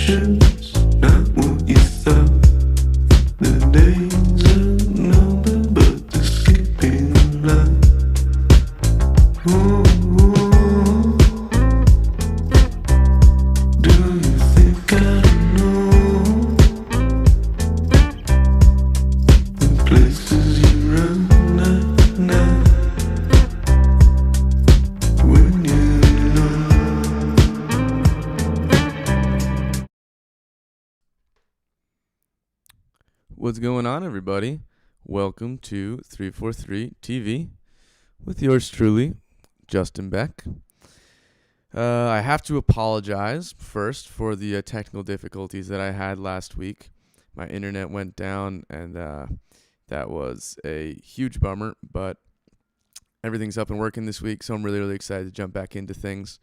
Directions, not what you thought. The days are numbered, but the sleeping light. Ooh, do you think I know the places you run at night when you're alone? What's going on, everybody? Welcome to 343 TV with yours truly, Justin Beck. I have to apologize first for the technical difficulties that I had last week. My internet went down, and that was a huge bummer, but everything's up and working this week, so I'm really, really excited to jump back into things.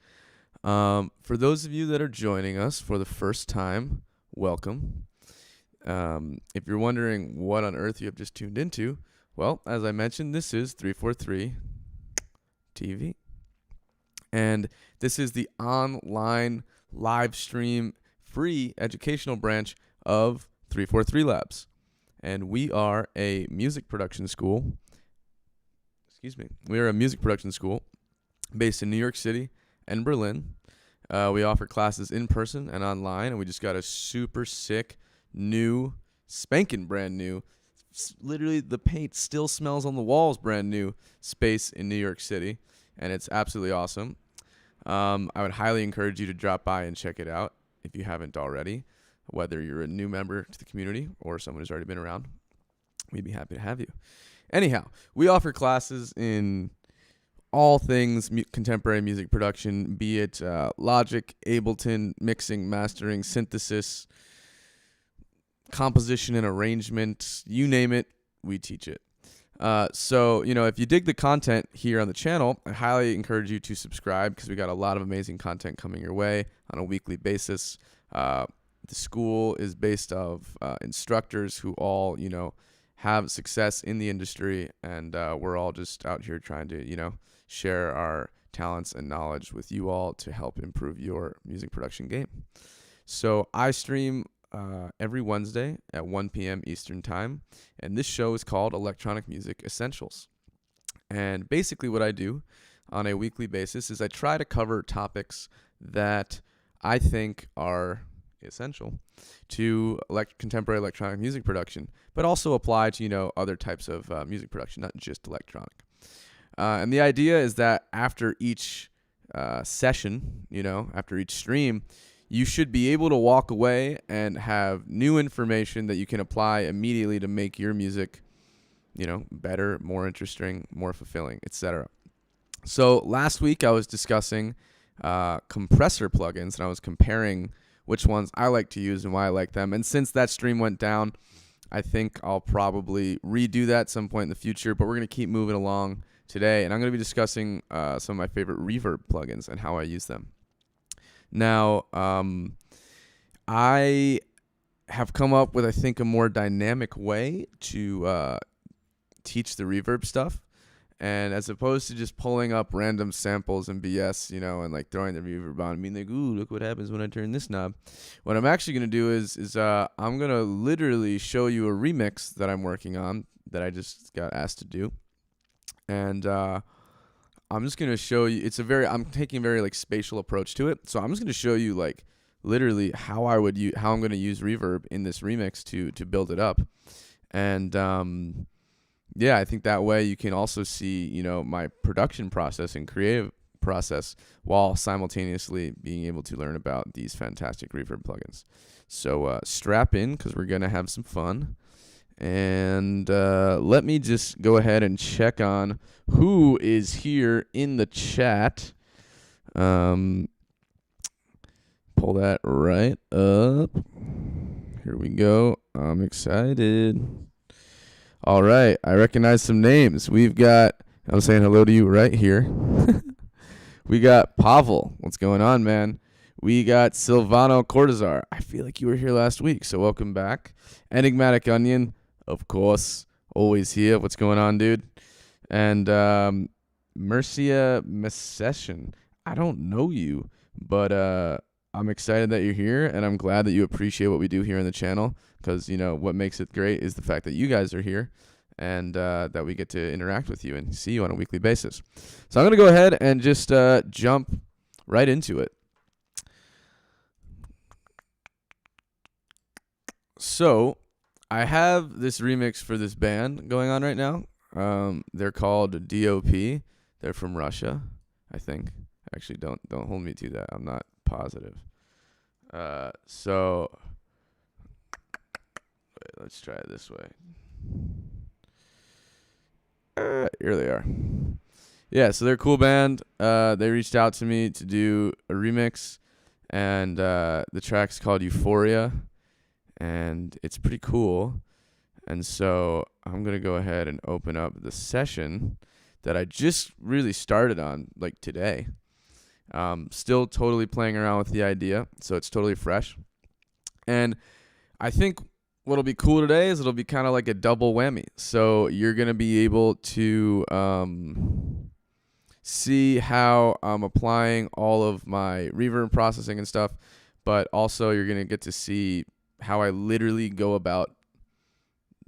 For those of you that are joining us for the first time, welcome. If you're wondering what on earth you have just tuned into, well, as I mentioned, this is 343 TV. And this is the online live stream free educational branch of 343 Labs. And we are a music production school. We are a music production school based in New York City and Berlin. We offer classes in person and online, and we just got a super sick new, spanking brand new, literally the paint still smells on the walls, brand new space in New York City, and it's absolutely awesome. I would highly encourage you to drop by and check it out if you haven't already, whether you're a new member to the community or someone who's already been around. We'd be happy to have you. Anyhow, we offer classes in all things contemporary music production, be it Logic, Ableton, mixing, mastering, synthesis, composition and arrangement, you name it, we teach it. So, if you dig the content here on the channel, I highly encourage you to subscribe because we got a lot of amazing content coming your way on a weekly basis. The school is based of instructors who all, have success in the industry, and we're all just out here trying to, share our talents and knowledge with you all to help improve your music production game. So I stream every Wednesday at 1 p.m. Eastern Time, and this show is called Electronic Music Essentials. And basically what I do on a weekly basis is I try to cover topics that I think are essential to contemporary electronic music production, but also apply to, other types of music production, not just electronic. And the idea is that after each session, after each stream, you should be able to walk away and have new information that you can apply immediately to make your music, better, more interesting, more fulfilling, etc. So last week I was discussing compressor plugins, and I was comparing which ones I like to use and why I like them. And since that stream went down, I think I'll probably redo that at some point in the future, but we're going to keep moving along today. And I'm going to be discussing some of my favorite reverb plugins and how I use them. Now, I have come up with, I think, a more dynamic way to teach the reverb stuff. And as opposed to just pulling up random samples and BS, and like throwing the reverb on, being like, ooh, look what happens when I turn this knob. What I'm actually going to do is I'm going to literally show you a remix that I'm working on that I just got asked to do. And I'm just going to show you, I'm taking a very spatial approach to it. So I'm just going to show you literally how I'm going to use reverb in this remix to build it up. And I think that way you can also see, my production process and creative process while simultaneously being able to learn about these fantastic reverb plugins. So strap in because we're going to have some fun. And let me just go ahead and check on who is here in the chat. Pull that right up. Here we go. I'm excited. All right. I recognize some names. I'm saying hello to you right here. We got Pavel. What's going on, man? We got Silvano Cortazar. I feel like you were here last week, so welcome back. Enigmatic Onion. Of course, always here. What's going on, dude? And Mercia Messession. I don't know you, but I'm excited that you're here, and I'm glad that you appreciate what we do here on the channel, because, you know, what makes it great is the fact that you guys are here, and that we get to interact with you and see you on a weekly basis. So I'm going to go ahead and just jump right into it. So I have this remix for this band going on right now. They're called DOP. They're from Russia, I think. Actually, don't hold me to that. I'm not positive. So wait, let's try it this way. Here they are. Yeah, so they're a cool band. They reached out to me to do a remix, and the track's called Euphoria, and it's pretty cool. And so I'm going to go ahead and open up the session that I just really started on, like, today. Still totally playing around with the idea, so it's totally fresh. And I think what'll be cool today is it'll be kind of like a double whammy. So you're going to be able to see how I'm applying all of my reverb processing and stuff, but also you're going to get to see how I literally go about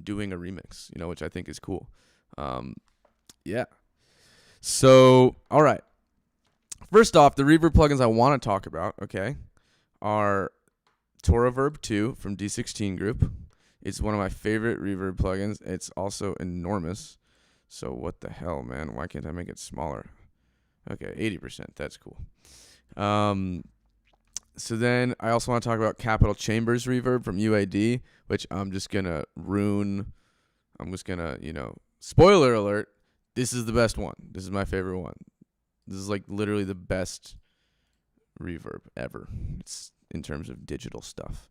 doing a remix, you know, which I think is cool. Yeah. So, all right. First off, the reverb plugins I want to talk about, okay, are REVERB 2 from D16 Group. It's one of my favorite reverb plugins. It's also enormous. So what the hell, man? Why can't I make it smaller? Okay, 80%. That's cool. So then I also want to talk about Capital Chambers Reverb from UAD, which I'm just going to ruin. I'm just going to, you know, spoiler alert, this is the best one. This is my favorite one. This is like literally the best reverb ever. It's in terms of digital stuff.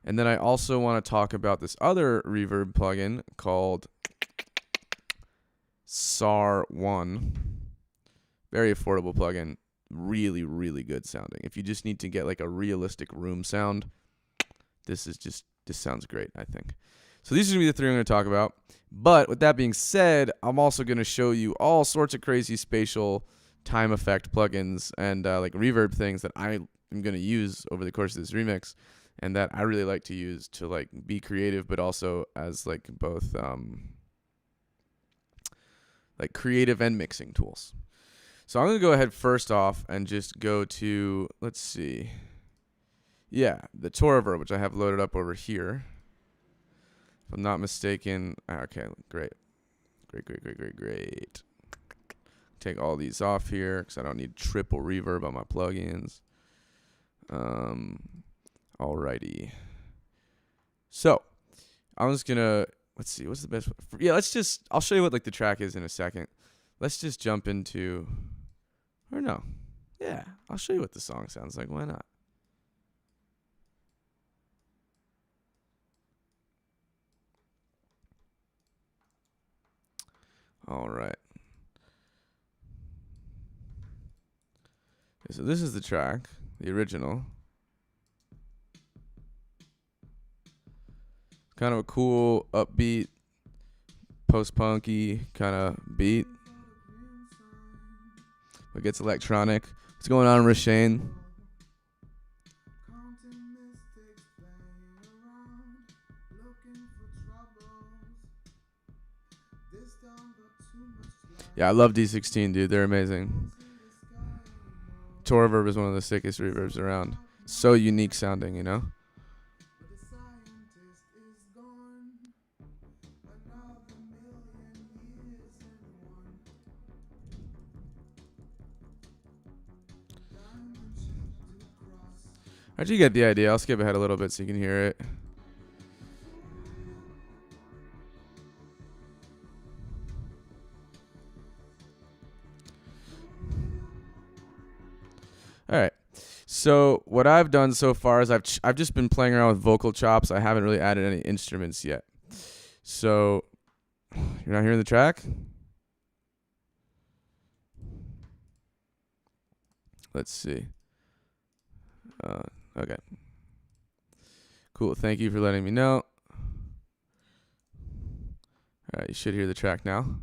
And then I also want to talk about this other reverb plugin called SAR-1. Very affordable plugin. Really, really good sounding. If you just need to get like a realistic room sound, this sounds great, I think. So these are going to be the three I'm going to talk about. But with that being said, I'm also going to show you all sorts of crazy spatial time effect plugins and like reverb things that I am going to use over the course of this remix, and that I really like to use to like be creative, but also as like both like creative and mixing tools. So I'm going to go ahead first off and just go to, let's see. Yeah, the REVERB, which I have loaded up over here. If I'm not mistaken. Okay, great. Great. Take all these off here because I don't need triple reverb on my plugins. Alrighty. So I'm just going to, let's see, what's the best? Yeah, I'll show you what like the track is in a second. Let's just jump into, or no. Yeah, I'll show you what the song sounds like. Why not? All right. Okay, so this is the track, the original. Kind of a cool, upbeat, post-punky kind of beat. It gets electronic. What's going on, Rashane? Yeah, I love D16, dude. They're amazing. REVERB is one of the sickest reverbs around. So unique sounding, you know? How'd you get the idea? I'll skip ahead a little bit so you can hear it. All right. So what I've done so far is I've just been playing around with vocal chops. I haven't really added any instruments yet. So you're not hearing the track? Let's see. Okay. Cool. Thank you for letting me know. All right, you should hear the track now.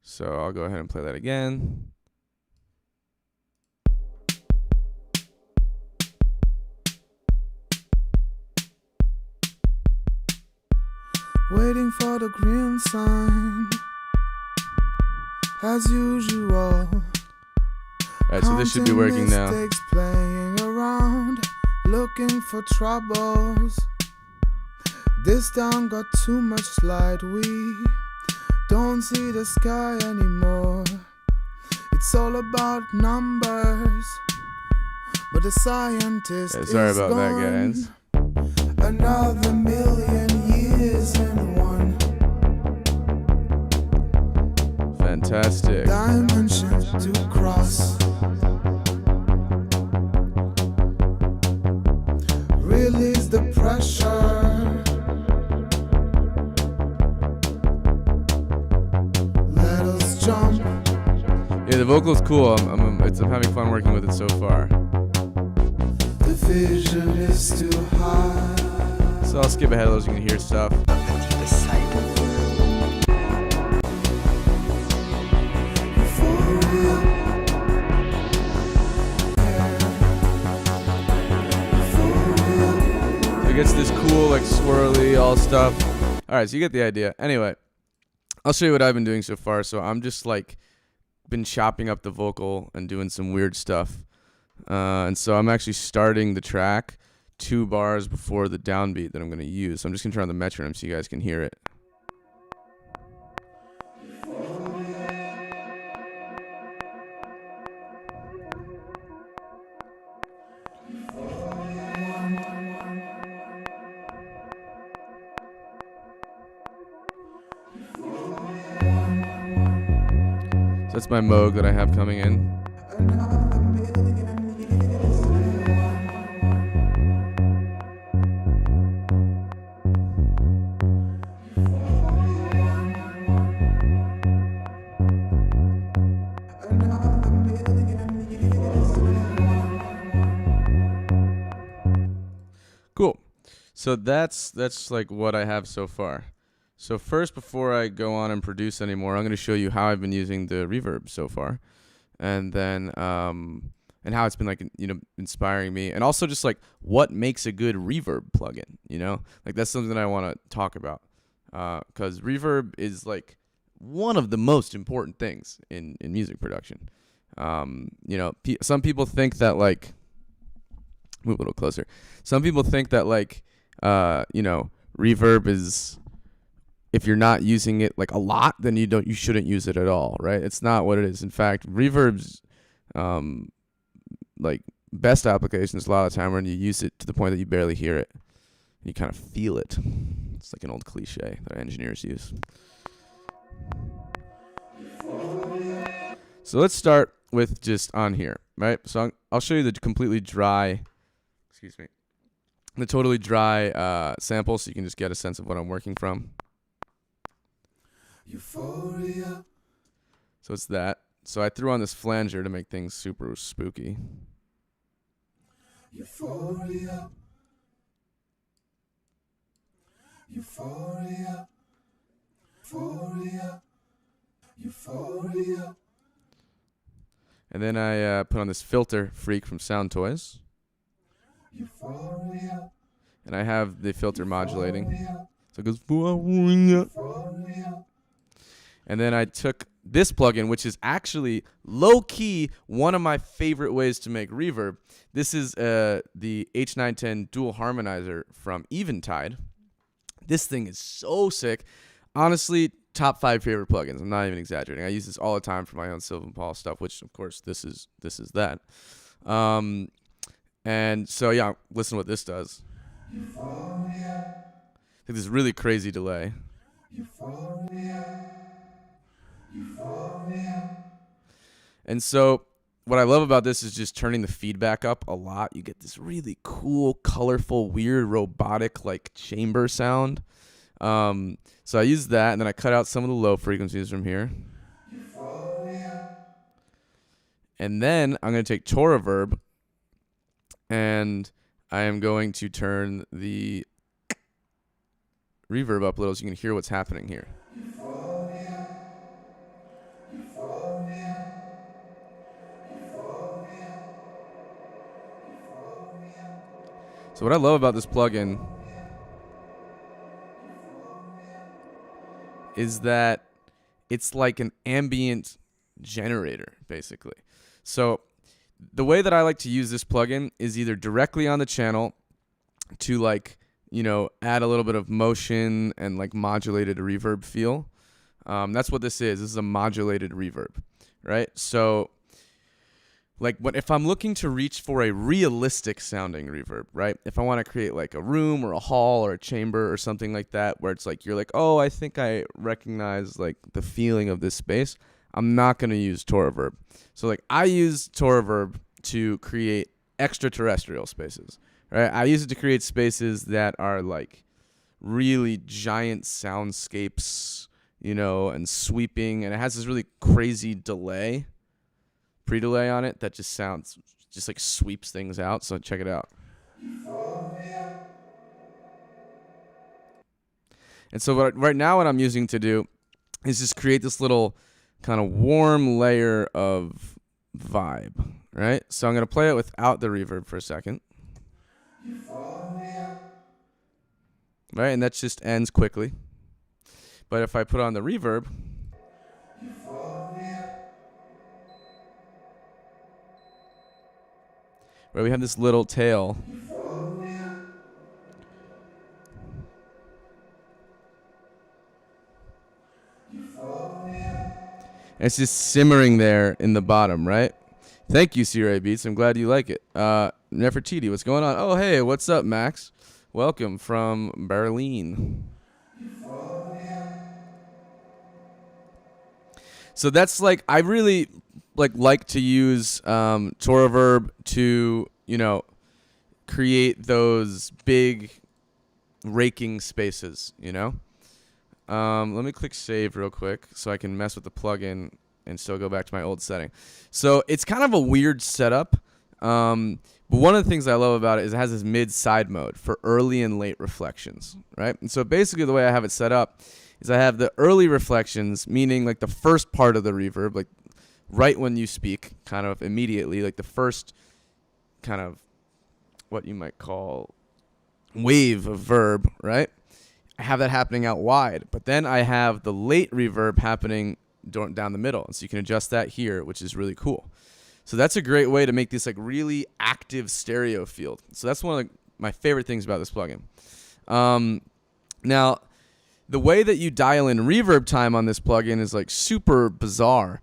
So I'll go ahead and play that again. waiting for the green sign. As usual, Alright, so this should be working now. mistakes, playing around, looking for troubles. This town got too much light, we don't see the sky anymore. It's all about numbers, but the scientist Yeah, sorry is about that, gone. guys. Another million years in one Fantastic. dimension to cross. Release the pressure. Let us jump. Yeah, the vocal's cool. I'm having fun working with it so far. The vision is too high. So I'll skip ahead a little so you can hear stuff. So it gets this cool, like swirly, all stuff. Alright, so you get the idea. Anyway, I'll show you what I've been doing so far. So I'm just like been chopping up the vocal and doing some weird stuff. And so I'm actually starting the track 2 bars before the downbeat that I'm going to use. So I'm just going to turn on the metronome so you guys can hear it. So that's my Moog that I have coming in. Cool. So that's like what I have so far. So first, before I go on and produce anymore, I'm going to show you how I've been using the reverb so far, and then and how it's been like, you know, inspiring me, and also just like what makes a good reverb plugin. You know, like that's something that I want to talk about, because reverb is like one of the most important things in music production. You know, some people think that like, move a little closer. Some people think that like, you know, reverb is, if you're not using it like a lot, then you shouldn't use it at all, right? It's not what it is. In fact, reverb's like best applications a lot of the time when you use it to the point that you barely hear it. You kind of feel it. It's like an old cliche that engineers use. So let's start with just on here, right? So I'll show you the completely dry, the totally dry sample so you can just get a sense of what I'm working from. Euphoria. So it's that. So I threw on this flanger to make things super spooky. Euphoria. Euphoria. Euphoria. Euphoria. And then I put on this filter freak from Sound Toys. Euphoria. And I have the filter modulating. So it goes, Euphoria. And then I took this plugin, which is actually low-key one of my favorite ways to make reverb. This is the H910 dual harmonizer from Eventide. This thing is so sick. Honestly, top 5 favorite plugins. I'm not even exaggerating. I use this all the time for my own Sylvan Paul stuff, which of course this is that. And so yeah, listen to what this does. Euphoria. Like this really crazy delay. Euphoria. Euphoria. And so what I love about this is just turning the feedback up a lot. You get this really cool, colorful, weird, robotic, like chamber sound. So I use that, and then I cut out some of the low frequencies from here. Euphoria. And then I'm going to take REVERB, and I am going to turn the reverb up a little so you can hear what's happening here. Euphoria. Euphoria. Euphoria. So what I love about this plugin is that it's like an ambient generator, basically. So the way that I like to use this plugin is either directly on the channel to like, you know, add a little bit of motion and like modulated reverb feel. That's what this is. This is a modulated reverb, right? So like if I'm looking to reach for a realistic sounding reverb, right? If I want to create like a room or a hall or a chamber or something like that, where it's like, you're like, oh, I think I recognize like the feeling of this space, I'm not going to use REVERB. So like I use REVERB to create extraterrestrial spaces, right? I use it to create spaces that are like really giant soundscapes, you know, and sweeping, and it has this really crazy delay, pre-delay on it that just sounds, just like sweeps things out. So check it out. And so right now what I'm using to do is just create this little kind of warm layer of vibe, right? So I'm going to play it without the reverb for a second. Right, and that just ends quickly. But if I put on the reverb, right, we have this little tail. And it's just simmering there in the bottom, right? Thank you, C-Ray Beats. I'm glad you like it. Nefertiti, what's going on? Oh, hey, what's up, Max? Welcome from Berlin. So that's like, I really like to use REVERB to, you know, create those big raking spaces, you know? Let me click save real quick so I can mess with the plugin and still go back to my old setting. So it's kind of a weird setup, but one of the things I love about it is it has this mid-side mode for early and late reflections, right? And so basically the way I have it set up is I have the early reflections, meaning like the first part of the reverb, like right when you speak, kind of immediately, like the first kind of what you might call wave of verb, right? I have that happening out wide, but then I have the late reverb happening down the middle. And so you can adjust that here, which is really cool. So that's a great way to make this like really active stereo field. So that's one of my favorite things about this plugin. Now, the way that you dial in reverb time on this plugin is like super bizarre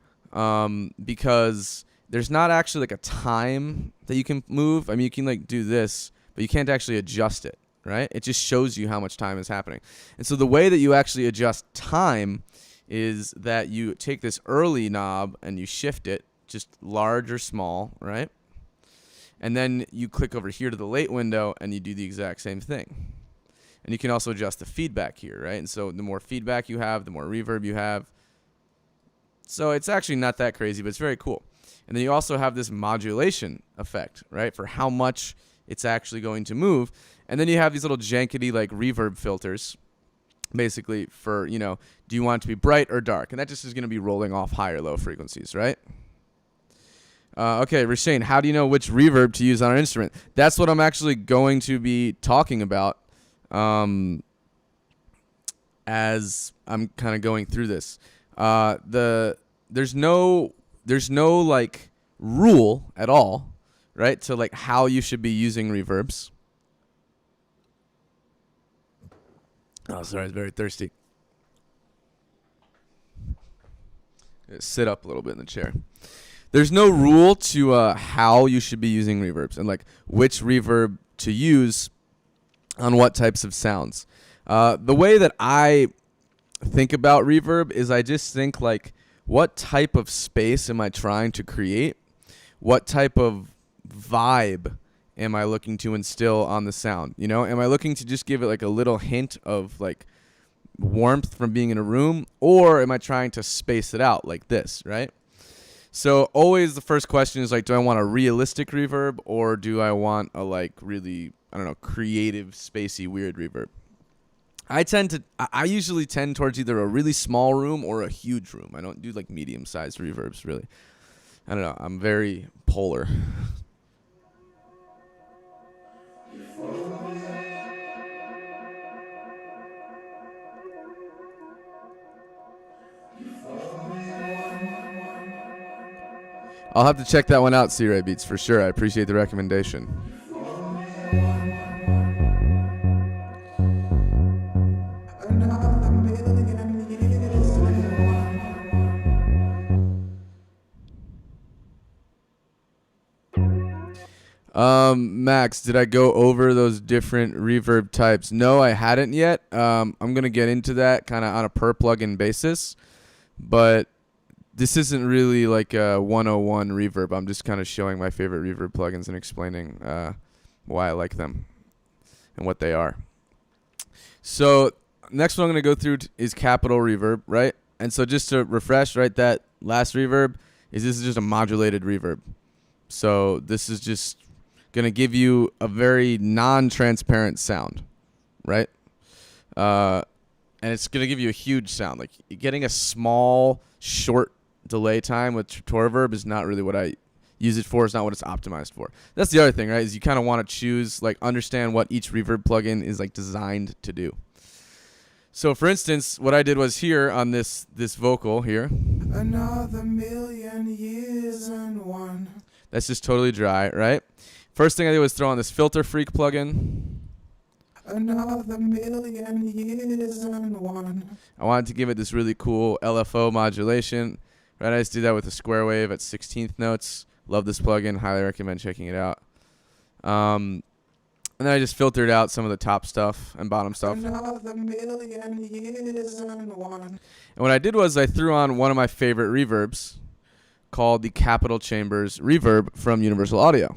because there's not actually like a time that you can move. I mean, you can like do this, but you can't actually adjust it, right? It just shows you how much time is happening. And so the way that you actually adjust time is that you take this early knob and you shift it, just large or small, right? And then you click over here to the late window and you do the exact same thing. And you can also adjust the feedback here, right? And so the more feedback you have, the more reverb you have. So it's actually not that crazy, but it's very cool. And then you also have this modulation effect, right? For how much it's actually going to move. And then you have these little jankety like reverb filters, basically for, you know, do you want it to be bright or dark? And that just is going to be rolling off high or low frequencies, right? Okay, Rashane, how do you know which reverb to use on an instrument? That's what I'm actually going to be talking about as I'm kind of going through this. There's no like rule at all, right? To like how you should be using reverbs. Oh, sorry, I was very thirsty. Sit up a little bit in the chair. There's no rule to how you should be using reverbs and like which reverb to use on what types of sounds. The way that I think about reverb is I just think like, what type of space am I trying to create? What type of vibe am I looking to instill on the sound? You know, am I looking to just give it like a little hint of like warmth from being in a room, or am I trying to space it out like this, right? So always the first question is like, do I want a realistic reverb or do I want a like really, I don't know, creative, spacey, weird reverb? I usually tend towards either a really small room or a huge room. I don't do like medium-sized reverbs, really. I don't know. I'm very polar. I'll have to check that one out, C-Ray Beats, for sure. I appreciate the recommendation. Another million years in one. Max, did I go over those different reverb types? No, I hadn't yet. I'm going to get into that kind of on a per plugin basis, but this isn't really like a 101 reverb. I'm just kind of showing my favorite reverb plugins and explaining why I like them and what they are. So next one I'm going to go through is Capital Reverb, right? And so just to refresh, right, that last reverb this is just a modulated reverb. So this is just going to give you a very non-transparent sound, right? And it's going to give you a huge sound. Like getting a small, short delay time with reverb is not really what I use it for. It's not what it's optimized for. That's the other thing, right? Is you kind of want to choose, like, understand what each reverb plugin is like designed to do. So for instance, what I did was here on this vocal here. Another million years and one. That's just totally dry, right? First thing I did was throw on this Filter Freak plugin. Another million years and one. I wanted to give it this really cool LFO modulation. Right, I just did that with a square wave at 16th notes. Love this plugin. Highly recommend checking it out. And then I just filtered out some of the top stuff and bottom stuff. Another million years and one. And what I did was I threw on one of my favorite reverbs called the Capital Chambers Reverb from Universal Audio.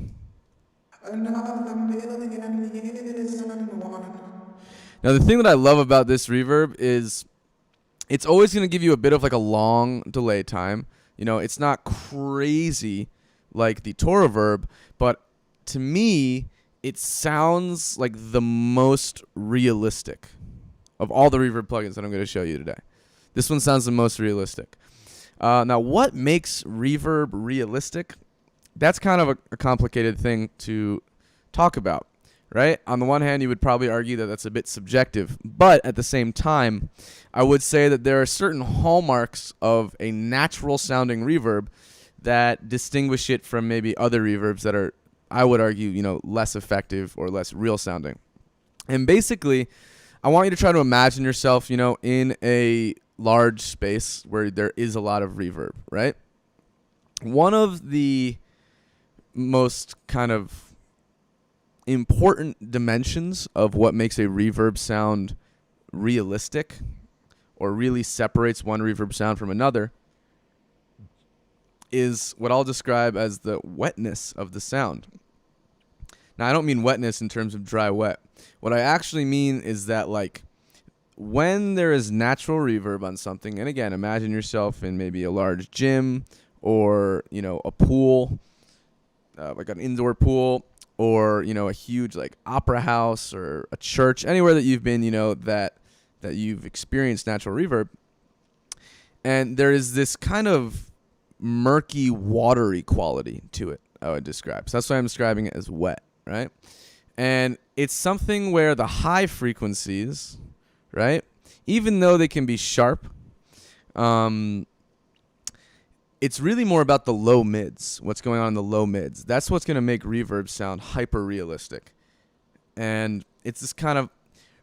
Another million years and one. Now, the thing that I love about this reverb is it's always going to give you a bit of like a long delay time. You know, it's not crazy like the Reverb, but to me, it sounds like the most realistic of all the reverb plugins that I'm going to show you today. This one sounds the most realistic. Now, what makes reverb realistic? That's kind of a complicated thing to talk about, right? On the one hand, you would probably argue that that's a bit subjective, but at the same time, I would say that there are certain hallmarks of a natural sounding reverb that distinguish it from maybe other reverbs that are, I would argue, you know, less effective or less real sounding. And basically, I want you to try to imagine yourself, you know, in a large space where there is a lot of reverb, right? One of the most kind of important dimensions of what makes a reverb sound realistic or really separates one reverb sound from another is what I'll describe as the wetness of the sound. Now, I don't mean wetness in terms of dry wet. What I actually mean is that, like, when there is natural reverb on something, and again, imagine yourself in maybe a large gym or, you know, a pool, like an indoor pool, or, you know, a huge like opera house or a church, anywhere that you've been, you know, that you've experienced natural reverb. And there is this kind of murky, watery quality to it, I would describe. So that's why I'm describing it as wet, right? And it's something where the high frequencies, right, even though they can be sharp, it's really more about the low mids, what's going on in the low mids. That's what's going to make reverb sound hyper realistic. And it's this kind of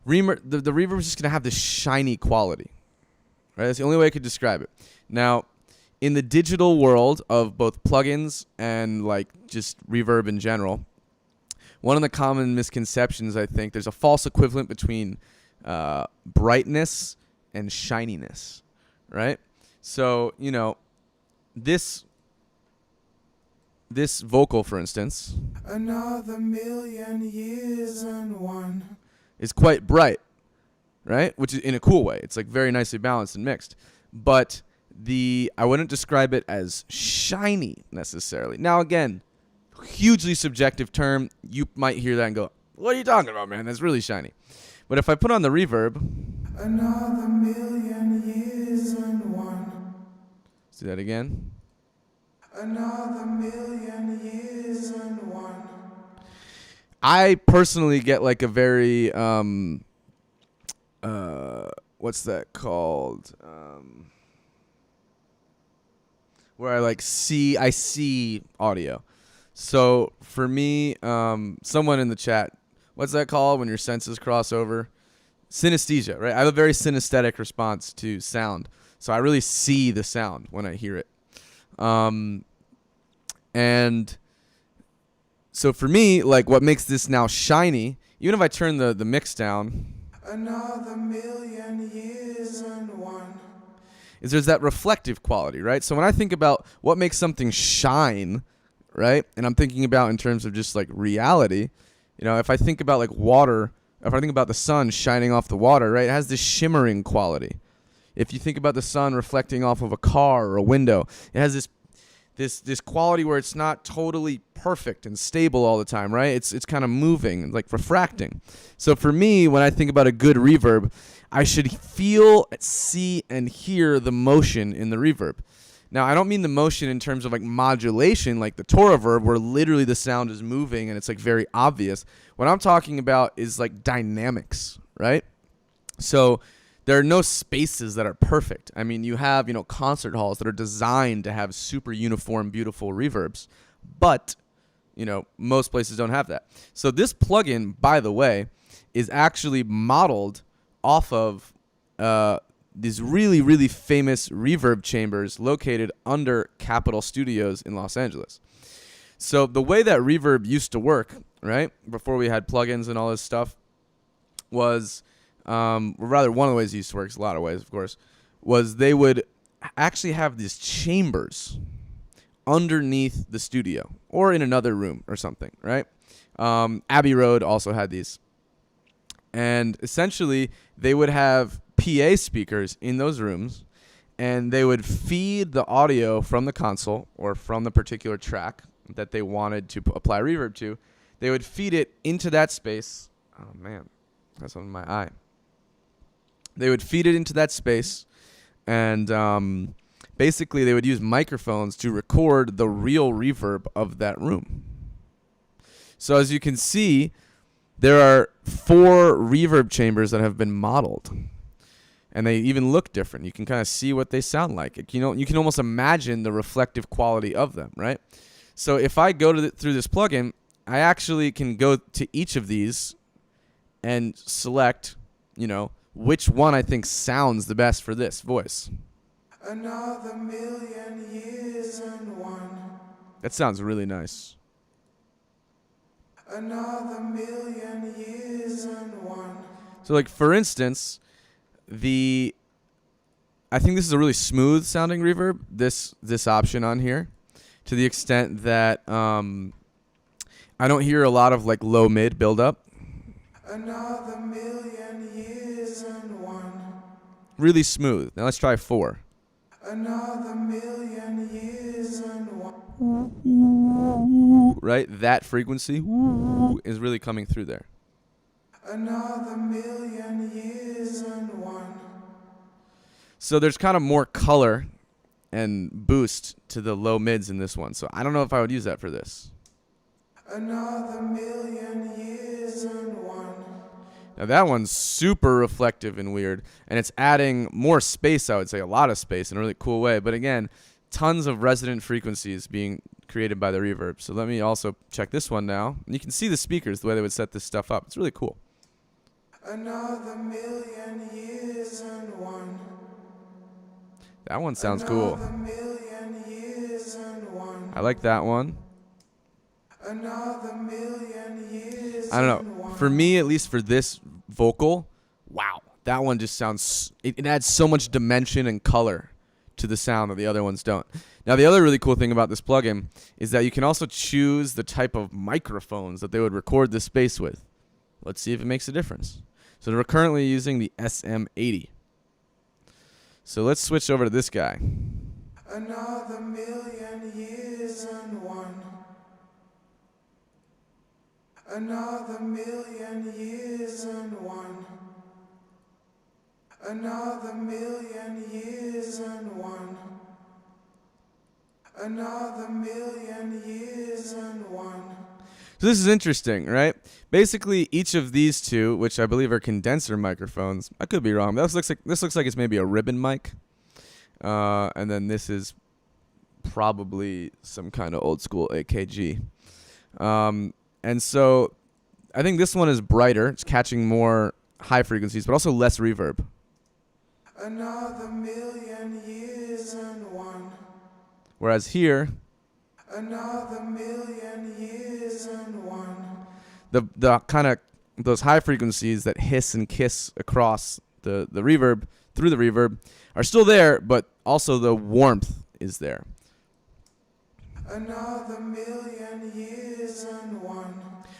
the reverb is just going to have this shiny quality, right? That's the only way I could describe it. Now, in the digital world of both plugins and like just reverb in general, one of the common misconceptions, I think, there's a false equivalent between brightness and shininess, right? So, you know, this vocal, for instance, Another million years and one. is quite bright, right? Which is in a cool way. It's like very nicely balanced and mixed. But I wouldn't describe it as shiny necessarily. Now, again, hugely subjective term. You might hear that and go, "What are you talking about, man? That's really shiny." But if I put on the reverb, Another million years and one. let's do that again. Another million years and one. I personally get like a very what's that called? where I see audio. So for me, someone in the chat, what's that called when your senses cross over? Synesthesia, right? I have a very synesthetic response to sound. So I really see the sound when I hear it. And so for me, like what makes this now shiny, even if I turn the mix down, Another million years and one. is there's that reflective quality, right? So when I think about what makes something shine, right? And I'm thinking about in terms of just like reality, you know, if I think about like water, if I think about the sun shining off the water, right? It has this shimmering quality. If you think about the sun reflecting off of a car or a window, it has this quality where it's not totally perfect and stable all the time, right? It's kind of moving, like refracting. So for me, when I think about a good reverb, I should feel, see, and hear the motion in the reverb. Now, I don't mean the motion in terms of like modulation, like the Torah verb, where literally the sound is moving and it's like very obvious. What I'm talking about is like dynamics, right? So there are no spaces that are perfect. I mean, you have, concert halls that are designed to have super uniform, beautiful reverbs, but, most places don't have that. So this plugin, by the way, is actually modeled off of these really, really famous reverb chambers located under Capitol Studios in Los Angeles. So the way that reverb used to work, right, before we had plugins and all this stuff, was, one of the ways it used to work, a lot of ways, of course, was they would actually have these chambers underneath the studio or in another room or something, right? Abbey Road also had these. And essentially, they would have PA speakers in those rooms, and they would feed the audio from the console or from the particular track that they wanted to apply reverb to. They would feed it into that space. Oh, man, that's on my eye. They would feed it into that space, and basically they would use microphones to record the real reverb of that room. So as you can see, there are 4 reverb chambers that have been modeled, and they even look different. You can kind of see what they sound like. You can almost imagine the reflective quality of them, right? So if I go through this plugin, I actually can go to each of these and select, which one I think sounds the best for this voice. Another million years and one. That sounds really nice. Another million years and one. So like for instance, I think this is a really smooth sounding reverb, this option on here, to the extent that I don't hear a lot of like low mid buildup. Another million years and one. Really smooth. Now let's try 4. Another million years and one. Right? That frequency is really coming through there. Another million years and one. So there's kind of more color and boost to the low mids in this one. So I don't know if I would use that for this. Another million years and one. Now that one's super reflective and weird, and it's adding more space, I would say, a lot of space in a really cool way. But again, tons of resonant frequencies being created by the reverb. So let me also check this one now. And you can see the speakers, the way they would set this stuff up. It's really cool. Another million years and one. That one sounds cool. Another million years and one. I like that one. Another million years. I don't know. For me, at least for this vocal, wow, that one just sounds. It adds so much dimension and color to the sound that the other ones don't. Now, the other really cool thing about this plugin is that you can also choose the type of microphones that they would record this space with. Let's see if it makes a difference. So we're currently using the SM80. So let's switch over to this guy. Another million years and one. Another million years and one. Another million years and one. Another million years and one. So this is interesting, right? Basically, each of these two, which I believe are condenser microphones, I could be wrong. But this looks like it's maybe a ribbon mic, and then this is probably some kind of old school AKG. And so I think this one is brighter. It's catching more high frequencies, but also less reverb. Another million years and one. Whereas here, Another million years and one. the kind of those high frequencies that hiss and kiss across the reverb, through the reverb, are still there, but also the warmth is there. Another million years and one.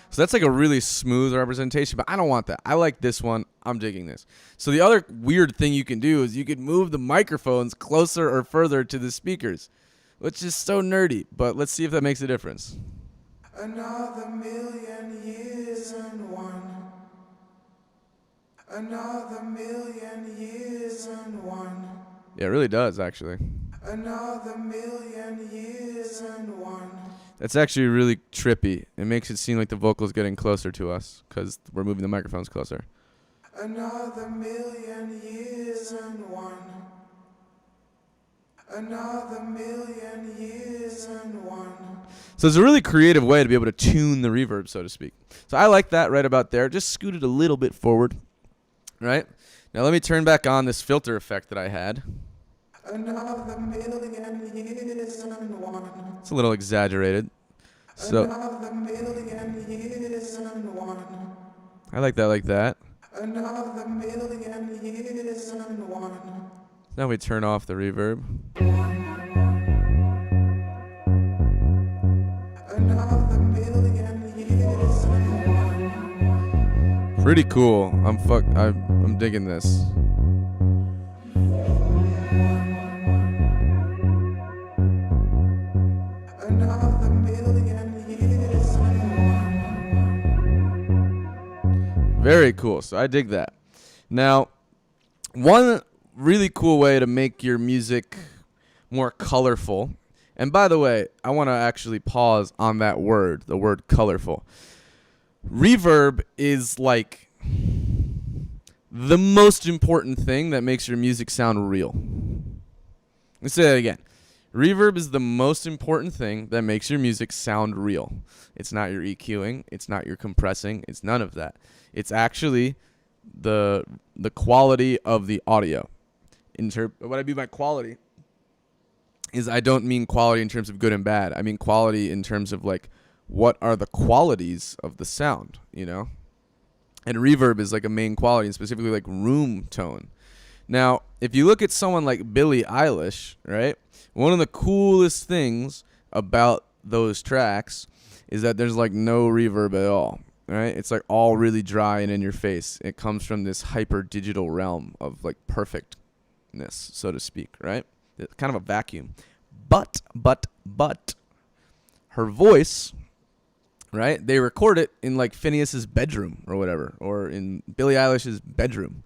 So that's like a really smooth representation, but I don't want that. I like this one. I'm digging this. So the other weird thing you can do is you can move the microphones closer or further to the speakers, which is so nerdy, but let's see if that makes a difference. Another million years and one. Another million years and one. Yeah, it really does, actually. Another million years and one. That's actually really trippy. It makes it seem like the vocal's getting closer to us because we're moving the microphones closer. Another million years and one. Another million years and one. So it's a really creative way to be able to tune the reverb, so to speak. So I like that right about there. Just scoot it a little bit forward, right? Now let me turn back on this filter effect that I had. Another million years and one. It's a little exaggerated. So Another million years and one. I like that. Another million years and one. Now we turn off the reverb. Another million years and one. Pretty cool. I'm digging this. Another million years and one. Very cool. So I dig that. Now, one really cool way to make your music more colorful. And by the way, I want to actually pause on that word, the word colorful. Reverb is like the most important thing that makes your music sound real. Let's say that again. Reverb is the most important thing that makes your music sound real. It's not your EQing. It's not your compressing. It's none of that. It's actually the quality of the audio. What I mean by quality is I don't mean quality in terms of good and bad. I mean quality in terms of like what are the qualities of the sound, you know? And reverb is like a main quality, and specifically like room tone. Now, if you look at someone like Billie Eilish, right? One of the coolest things about those tracks is that there's like no reverb at all, right? It's like all really dry and in your face. It comes from this hyper digital realm of like perfectness, so to speak, right? It's kind of a vacuum. But her voice, right? They record it in like Phineas's bedroom or whatever, or in Billie Eilish's bedroom,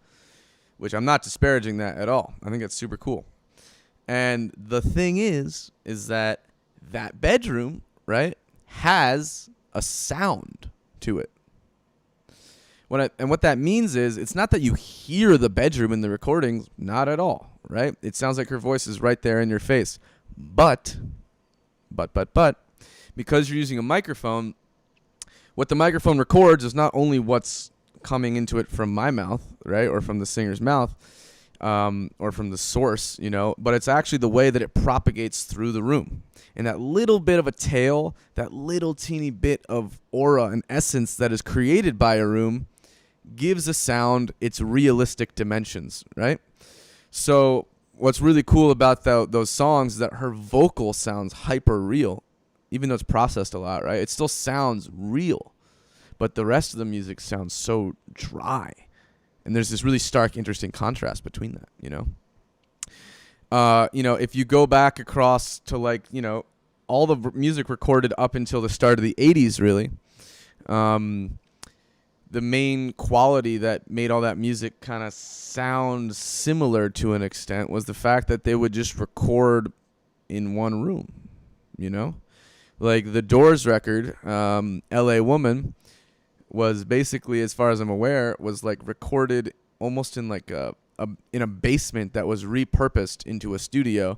which I'm not disparaging that at all. I think it's super cool. And the thing is that bedroom, right, has a sound to it. What that means is it's not that you hear the bedroom in the recordings, not at all, right? It sounds like her voice is right there in your face. But, because you're using a microphone, what the microphone records is not only what's coming into it from my mouth, right, or from the singer's mouth, or from the source, you know, but it's actually the way that it propagates through the room. And that little bit of a tail, that little teeny bit of aura and essence that is created by a room gives a sound its realistic dimensions, right? So what's really cool about those songs is that her vocal sounds hyper real, even though it's processed a lot, right? It still sounds real, but the rest of the music sounds so dry. And there's this really stark, interesting contrast between that, you know? If you go back across to like, you know, all the music recorded up until the start of the 80s, really, the main quality that made all that music kind of sound similar to an extent was the fact that they would just record in one room, you know? Like the Doors record, L.A. Woman, was basically, as far as I'm aware, was like recorded almost in like in a basement that was repurposed into a studio,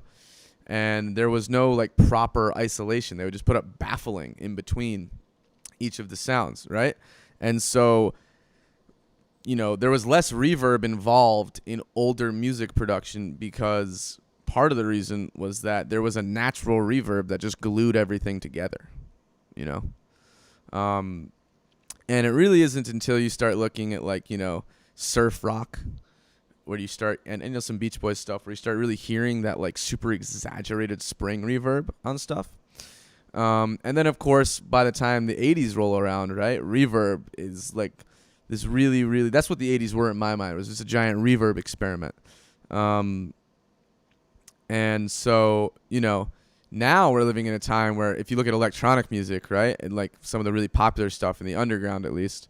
and there was no like proper isolation. They would just put up baffling in between each of the sounds, right? And so, you know, there was less reverb involved in older music production because part of the reason was that there was a natural reverb that just glued everything together, you know? And it really isn't until you start looking at like, you know, surf rock, where you start, and you know, some Beach Boys stuff, where you start really hearing that like super exaggerated spring reverb on stuff. And then of course, by the time the 80s roll around, right, reverb is like this really, really, that's what the 80s were in my mind. It was just a giant reverb experiment. And so, you know, now we're living in a time where if you look at electronic music, right, and like some of the really popular stuff in the underground at least,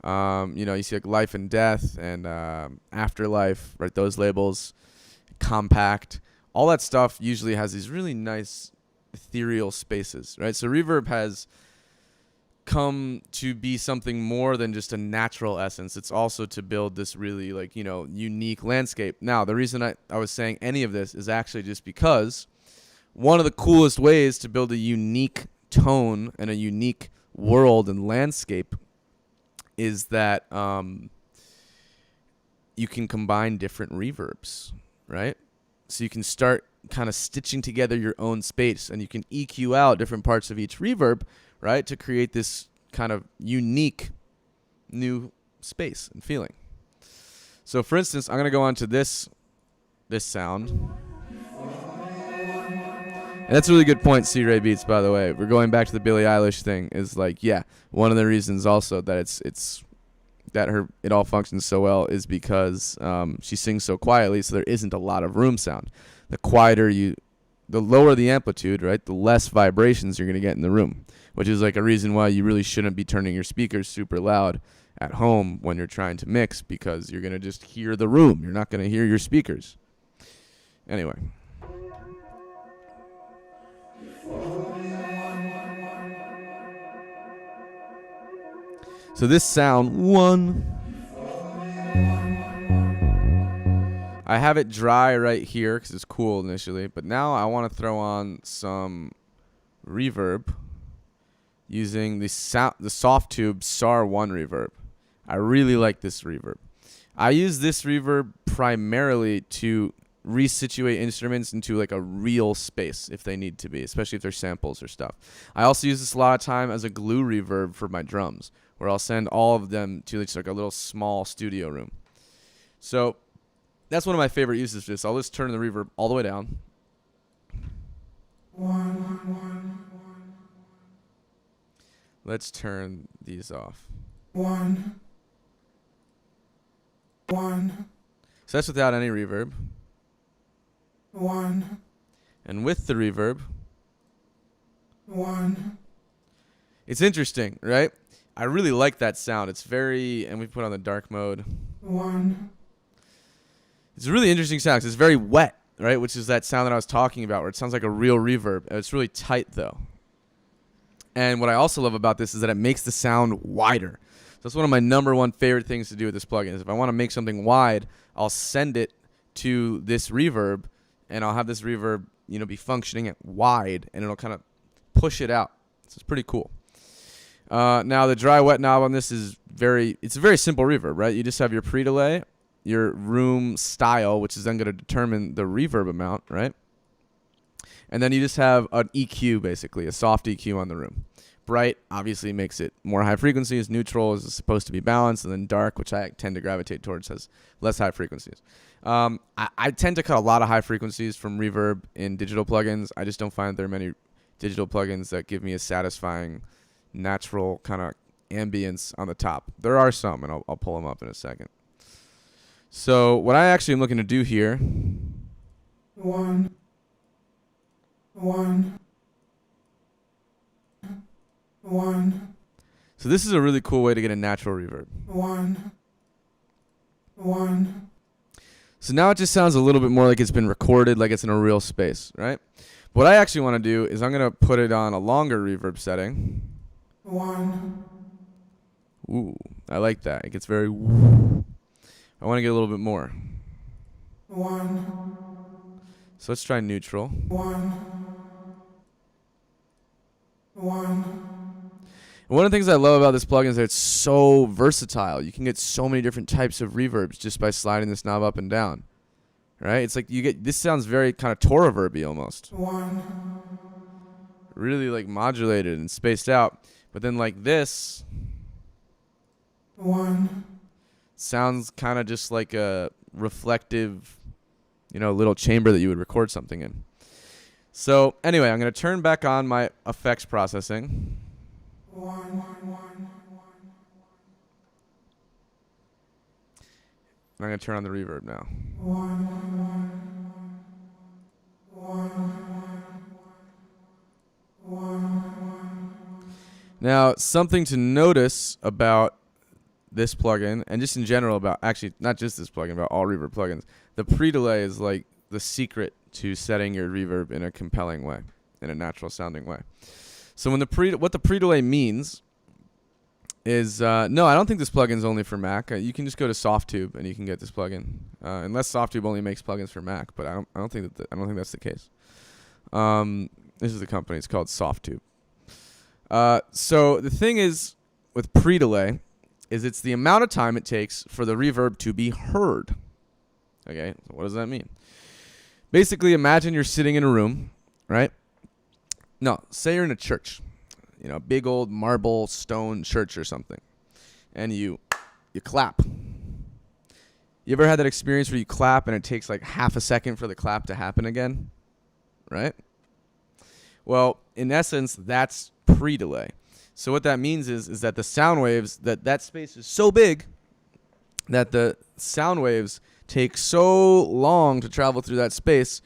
you know, you see like Life and Death and Afterlife, right, those labels, Compact, all that stuff usually has these really nice ethereal spaces, right? So reverb has come to be something more than just a natural essence. It's also to build this really like, you know, unique landscape. Now, the reason I was saying any of this is actually just because one of the coolest ways to build a unique tone and a unique world and landscape is that you can combine different reverbs, right? So you can start kind of stitching together your own space, and you can EQ out different parts of each reverb, right, to create this kind of unique new space and feeling. So for instance, I'm going to go on to this sound. And that's a really good point, C-Ray Beats, by the way. We're going back to the Billie Eilish thing, is like, yeah, one of the reasons also that it's that it all functions so well is because she sings so quietly, so there isn't a lot of room sound. The lower the amplitude, right, the less vibrations you're going to get in the room, which is like a reason why you really shouldn't be turning your speakers super loud at home when you're trying to mix, because you're going to just hear the room. You're not going to hear your speakers. Anyway. So this sound, one, I have it dry right here because it's cool initially, but now I want to throw on some reverb using the Softube SAR-1 reverb. I really like this reverb. I use this reverb primarily to resituate instruments into like a real space if they need to be, especially if they're samples or stuff. I also use this a lot of time as a glue reverb for my drums, where I'll send all of them to just like a little small studio room. So that's one of my favorite uses for this. I'll just turn the reverb all the way down. Let's turn these off. So that's without any reverb. And with the reverb. It's interesting, right? I really like that sound. It's very, and we put on the dark mode. It's a really interesting sound 'cause it's very wet, right? Which is that sound that I was talking about, where it sounds like a real reverb. It's really tight though. And what I also love about this is that it makes the sound wider. So that's one of my number one favorite things to do with this plugin is if I want to make something wide, I'll send it to this reverb, and I'll have this reverb, you know, be functioning at wide, and it'll kind of push it out. So it's pretty cool. Now the dry wet knob on this is it's a very simple reverb, right? You just have your pre-delay, your room style, which is then going to determine the reverb amount, right? And then you just have an EQ, basically, a soft EQ on the room. Bright obviously makes it more high frequencies. Neutral is supposed to be balanced, and then dark, which I tend to gravitate towards, has less high frequencies. I tend to cut a lot of high frequencies from reverb in digital plugins. I just don't find there are many digital plugins that give me a satisfying, natural kind of ambience on the top. There are some, and I'll pull them up in a second. So what I actually am looking to do here. So this is a really cool way to get a natural reverb. So now it just sounds a little bit more like it's been recorded, like it's in a real space, right? What I actually want to do is I'm going to put it on a longer reverb setting. Ooh, I like that. It gets very woo. I want to get a little bit more. So let's try neutral. One of the things I love about this plugin is that it's so versatile. You can get so many different types of reverbs just by sliding this knob up and down. Right? It's like you get, this sounds very kind of Tora-verby almost. Really like modulated and spaced out. But then like this sounds kind of just like a reflective, you know, little chamber that you would record something in. So anyway, I'm going to turn back on my effects processing. And I'm going to turn on the reverb now. Now, something to notice about this plugin, and just in general about, actually, not just this plugin, about all reverb plugins, the pre-delay is like the secret to setting your reverb in a compelling way, in a natural sounding way. So when what the pre-delay means is, no, I don't think this plugin is only for Mac. You can just go to Softube and you can get this plugin, unless Softube only makes plugins for Mac. But I don't think that's the case. This is the company. It's called Softube. So the thing is with pre-delay is it's the amount of time it takes for the reverb to be heard. Okay, so what does that mean? Basically, imagine you're sitting in a room, right? No, say you're in a church, you know, big old marble stone church or something, and you clap. You ever had that experience where you clap and it takes like half a second for the clap to happen again, right? Well, in essence, that's pre-delay. So what that means is that the sound waves, that space is so big that the sound waves take so long to travel through that space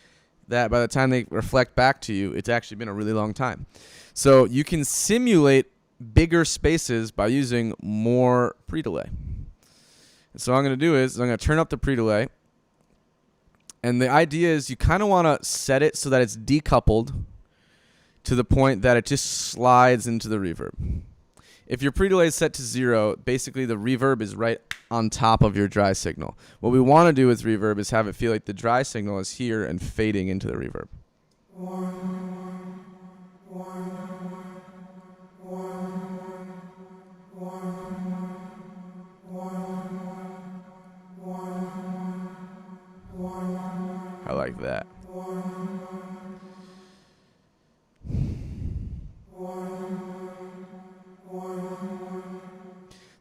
that by the time they reflect back to you, it's actually been a really long time. So you can simulate bigger spaces by using more pre-delay. So what I'm going to do is I'm going to turn up the pre-delay. And the idea is you kind of want to set it so that it's decoupled to the point that it just slides into the reverb. If your pre-delay is set to 0, basically the reverb is right on top of your dry signal. What we want to do with reverb is have it feel like the dry signal is here and fading into the reverb. I like that.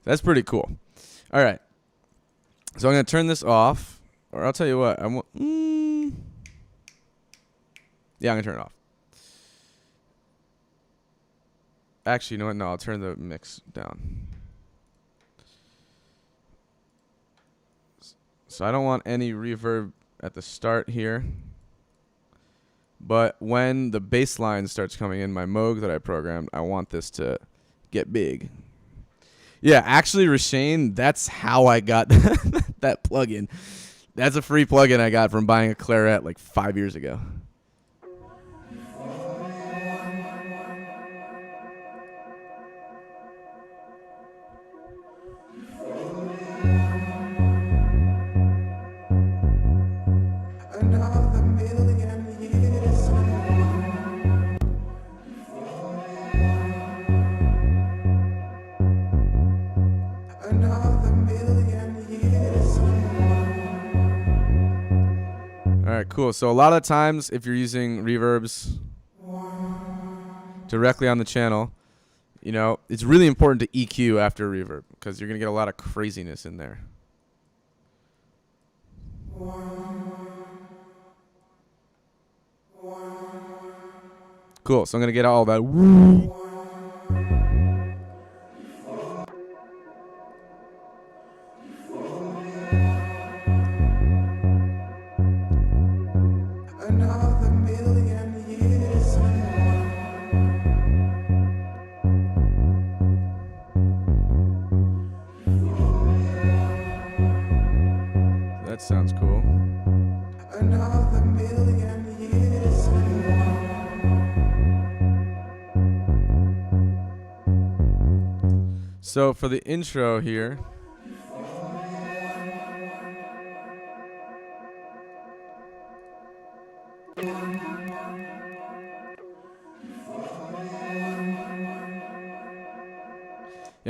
That's pretty cool. All right. So I'm going to turn this off. Or I'll tell you what. Yeah, I'm going to turn it off. Actually, you know what? No, I'll turn the mix down. So I don't want any reverb at the start here. But when the bass line starts coming in my Moog that I programmed, I want this to get big. Yeah, actually, Rashane, that's how I got that plugin. That's a free plugin I got from buying a Claret like 5 years ago. Another million years another million years All right, cool. So a lot of times, if you're using reverbs directly on the channel, you know, it's really important to EQ after reverb because you're going to get a lot of craziness in there. Cool. So I'm going to get all that woo. another million years That sounds cool. another million years So for the intro here,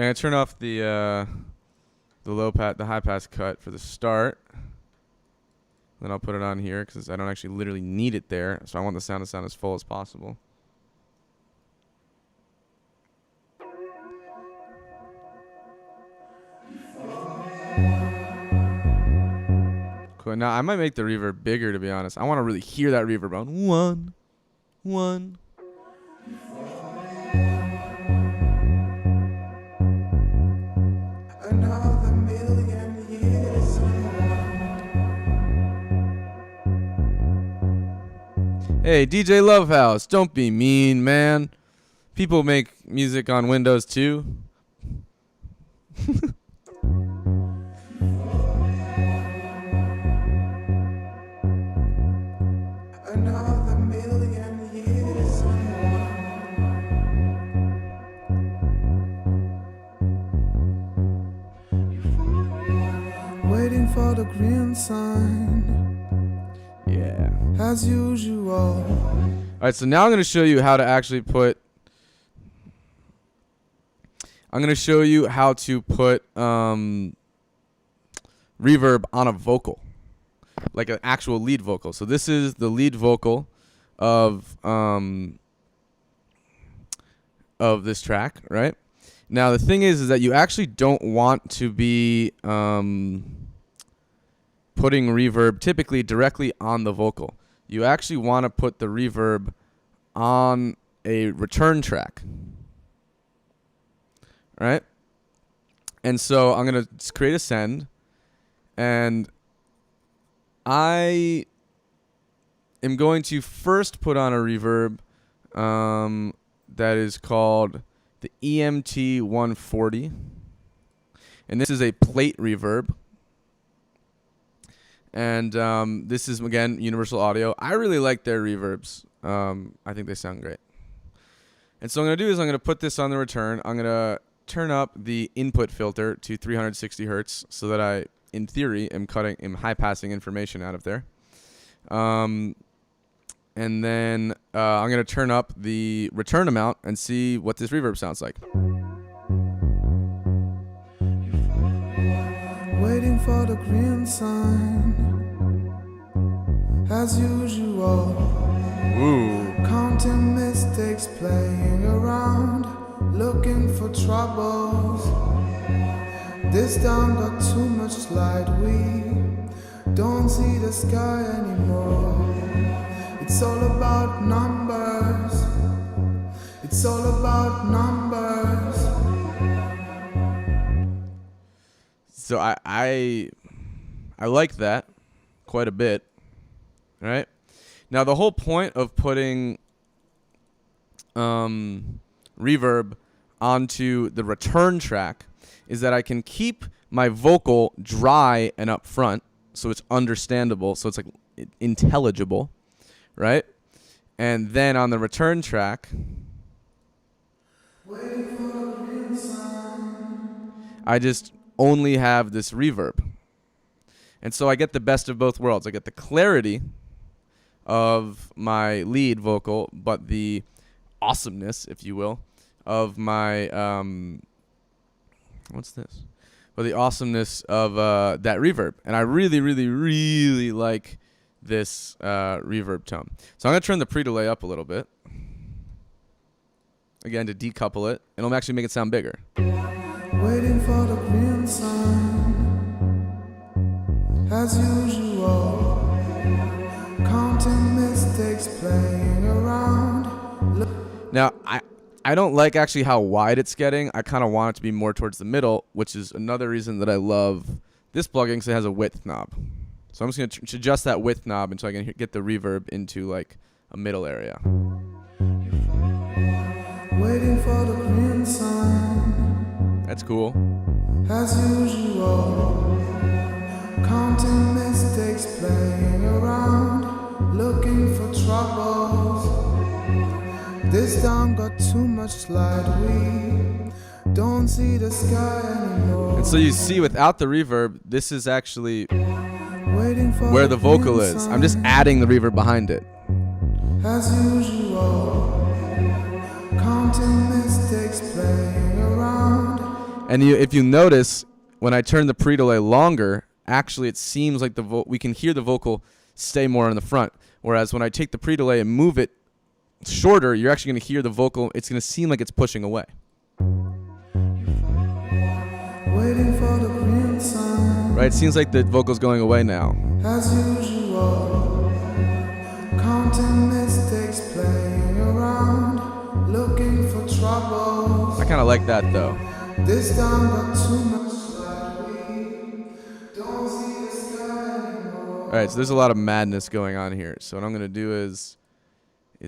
I'm gonna turn off the high pass cut for the start. Then I'll put it on here because I don't actually literally need it there. So I want the sound to sound as full as possible. Cool. Now I might make the reverb bigger, to be honest. I want to really hear that reverb on 1, 1. Another million years and Hey, DJ Lovehouse, don't be mean, man. People make music on Windows too. another million years and waiting for the green sign Yeah. as usual. All right, so now I'm going to show you how to actually put. I'm going to show you how to put reverb on a vocal, like an actual lead vocal. So this is the lead vocal of this track, right? Now the thing is that you actually don't want to be putting reverb typically directly on the vocal. You actually want to put the reverb on a return track, right? And so I'm going to create a send, and I am going to first put on a reverb that is called the EMT 140, and this is a plate reverb. And this is, again, Universal Audio. I really like their reverbs. I think they sound great. And so what I'm going to do is I'm going to put this on the return. I'm going to turn up the input filter to 360 hertz so that I, in theory, am high-passing information out of there. And then I'm going to turn up the return amount and see what this reverb sounds like. Waiting for the green sign as usual. Ooh. Counting mistakes, playing around, looking for troubles. This down got too much light, we don't see the sky anymore. It's all about numbers. It's all about numbers. So I like that quite a bit, right? Now the whole point of putting reverb onto the return track is that I can keep my vocal dry and up front, so it's understandable, so it's like intelligible, right? And then on the return track, I just only have this reverb. And so I get the best of both worlds. I get the clarity of my lead vocal, but the awesomeness, if you will, of my what's this? Well, the awesomeness of that reverb. And I really, really, really like this reverb tone. So I'm going to turn the pre-delay up a little bit. Again, to decouple it. And it'll actually make it sound bigger. Waiting for the green sign as usual. Counting mistakes, playing around. Now, I don't like actually how wide it's getting. I kind of want it to be more towards the middle, which is another reason that I love this plugin, because it has a width knob. So I'm just going to adjust that width knob until I can get the reverb into like a middle area. Waiting for the green sign That's cool. as usual. Counting mistakes, playing around, looking for troubles. This town got too much light, we don't see the sky anymore. And so you see, without the reverb, this is actually Waiting for where the vocal is. I'm just adding the reverb behind it. as usual. Counting mistakes, playing around, And if you notice, when I turn the pre-delay longer, actually it seems like we can hear the vocal stay more in the front. Whereas when I take the pre-delay and move it shorter, you're actually going to hear the vocal. It's going to seem like it's pushing away. Waiting for the green sign. Right? It seems like the vocal's going away now. As usual, counting mistakes, playing around, looking for troubles. I kind of like that though. This time got too much light, we don't see the sky anymore. All right, so there's a lot of madness going on here. So what I'm going to do is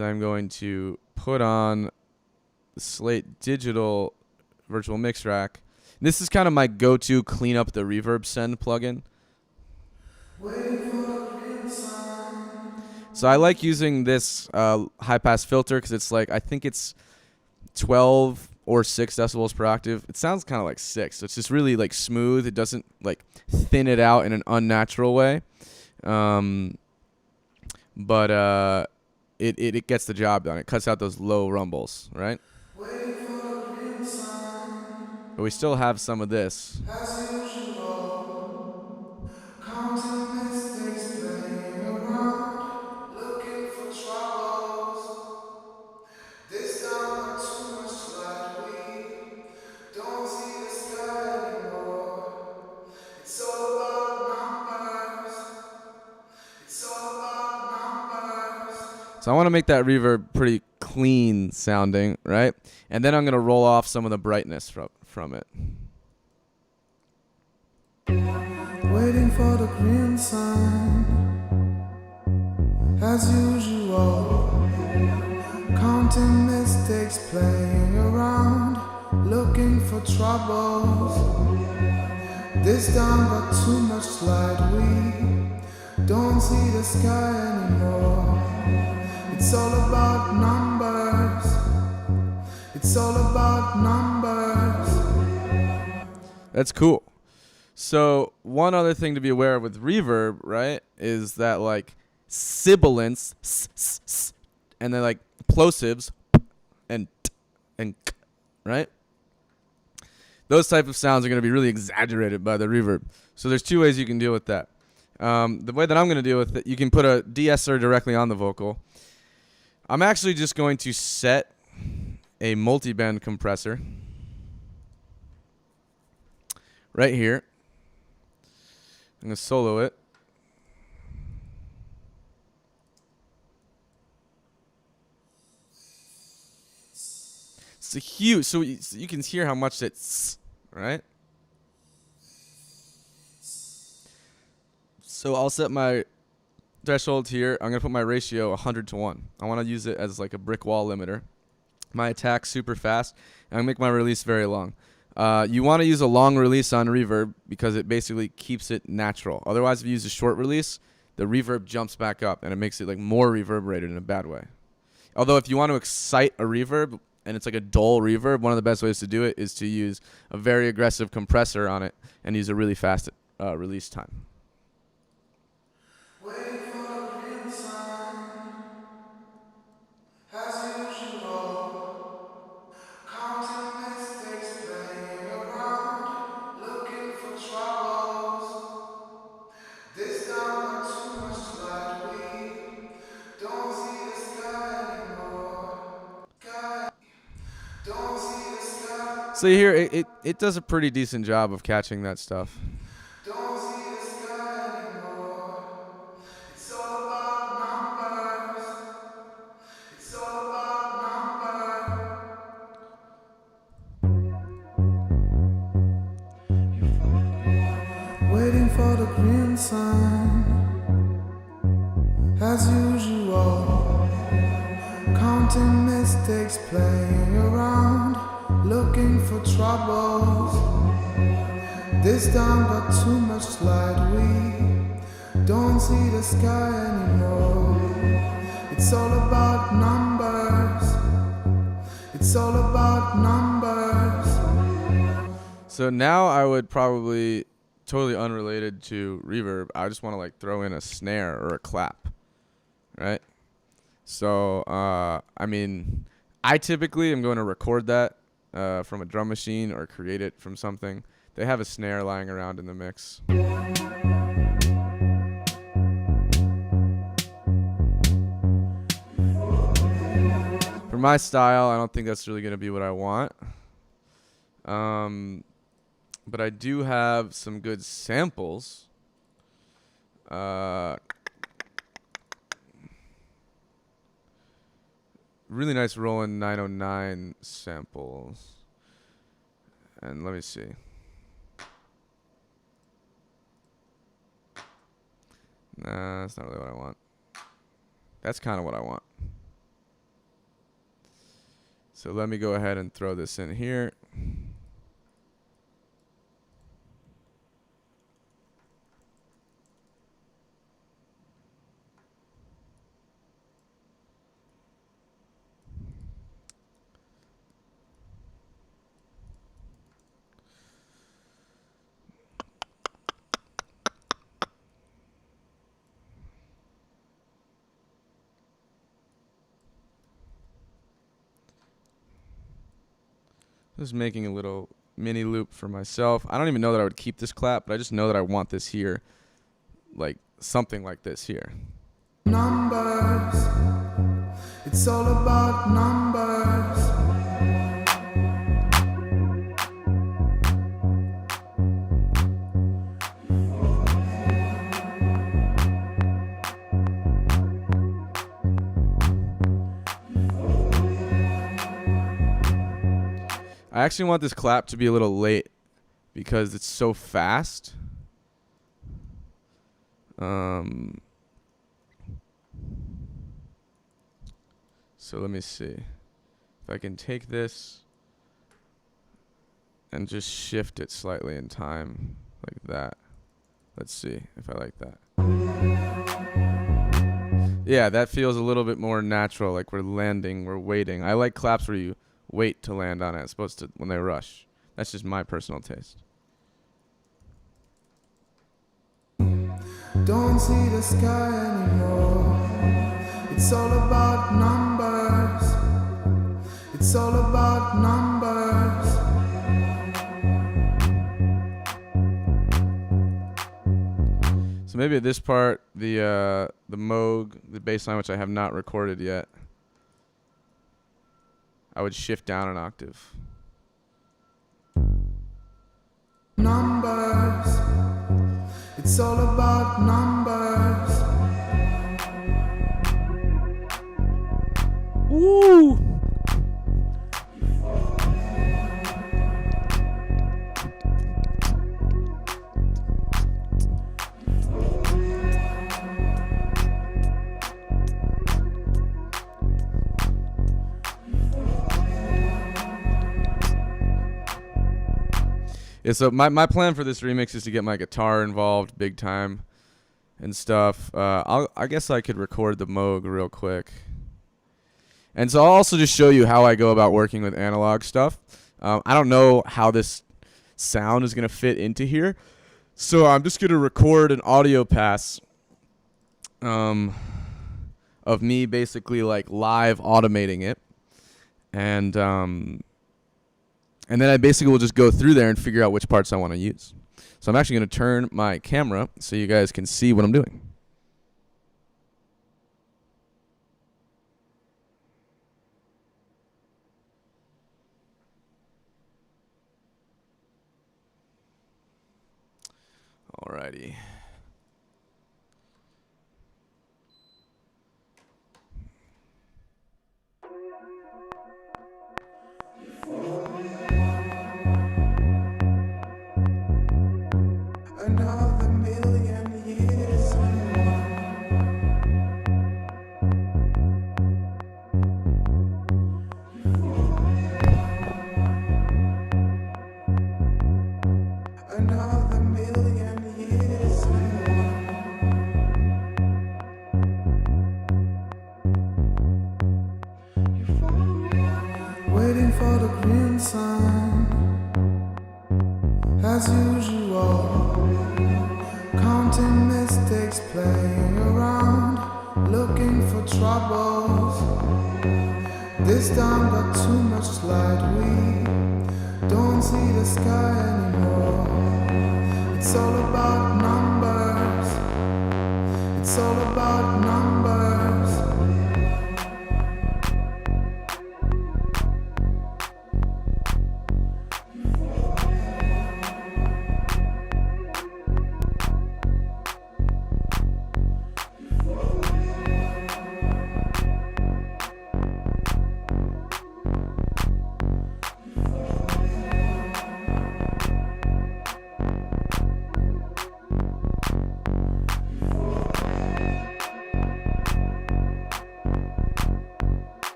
I'm going to put on the Slate Digital Virtual Mix Rack. This is kind of my go-to clean up the reverb send plugin. Waiting for the green sign. So I like using this high pass filter because it's like, I think it's 12 or 6 decibels per octave. It sounds kind of like 6. So it's just really like smooth. It doesn't like thin it out in an unnatural way. But it gets the job done. It cuts out those low rumbles, right? Waiting for the green sign. But we still have some of this. As usual, counting mistakes, playing around, looking for troubles. This time got too much light, we don't see the sky anymore. It's all about numbers. It's all about numbers. So I want to make that reverb pretty clean sounding, right? And then I'm going to roll off some of the brightness from it. Waiting for the green sign. As usual, counting mistakes, playing around, looking for troubles. This time got too much light, we don't see the sky anymore. It's all about numbers. It's all about numbers. That's cool. So one other thing to be aware of with reverb, right, is that like sibilants, and then like plosives, and t and k, right? Those type of sounds are going to be really exaggerated by the reverb. So there's 2 ways you can deal with that. The way that I'm going to deal with it, you can put a de-esser directly on the vocal. I'm actually just going to set a multi-band compressor right here. I'm going to solo it. It's a huge, so you can hear how much it's, right? So I'll set my threshold here. I'm going to put my ratio 100 to 1. I want to use it as like a brick wall limiter. My attack super fast, and I make my release very long. You want to use a long release on reverb because it basically keeps it natural. Otherwise, if you use a short release, the reverb jumps back up, and it makes it like more reverberated in a bad way. Although if you want to excite a reverb, and it's like a dull reverb, one of the best ways to do it is to use a very aggressive compressor on it and use a really fast release time. Waiting for the green sign. As usual, counting mistakes, playing around, looking for troubles. This time got too much light, we don't see the sky anymore. Don't see the sky. So you hear it does a pretty decent job of catching that stuff. Don't see the sky anymore. It's all about numbers. It's all about numbers. Waiting for the green sign. As usual, counting mistakes, playing around, looking for troubles. This time got too much light, we don't see the sky anymore. It's all about numbers. It's all about numbers. So now I would probably, totally unrelated to reverb, I just want to like throw in a snare or a clap, right? So, I mean, I typically am going to record that from a drum machine or create it from something. They have a snare lying around in the mix. For my style, I don't think that's really going to be what I want. But I do have some good samples. Really nice Roland 909 samples. And let me see. Nah, that's not really what I want. That's kind of what I want. So let me go ahead and throw this in here. Just making a little mini loop for myself. I don't even know that I would keep this clap, but I just know that I want this here, like something like this here. Numbers, it's all about numbers. I actually want this clap to be a little late because it's so fast. So let me see if I can take this and just shift it slightly in time like that. Let's see if I like that. Yeah, that feels a little bit more natural, like we're landing, we're waiting. I like claps where you wait to land on it as opposed to when they rush. That's just my personal taste. Don't see the sky anymore. It's all about numbers. It's all about numbers. So maybe at this part, the Moog, the bass line, which I have not recorded yet, I would shift down an octave. Numbers. It's all about numbers. Woo! Yeah, so my plan for this remix is to get my guitar involved big time and stuff. I guess I could record the Moog real quick. And so I'll also just show you how I go about working with analog stuff. I don't know how this sound is going to fit into here. So I'm just going to record an audio pass of me basically like live automating it. And then I basically will just go through there and figure out which parts I want to use. So I'm actually going to turn my camera so you guys can see what I'm doing. Alrighty. Another million years. Another million years. Waiting for the green sign. As usual, counting mistakes, playing around, looking for troubles. This time got too much light, we don't see the sky anymore. It's all about numbers, it's all about numbers.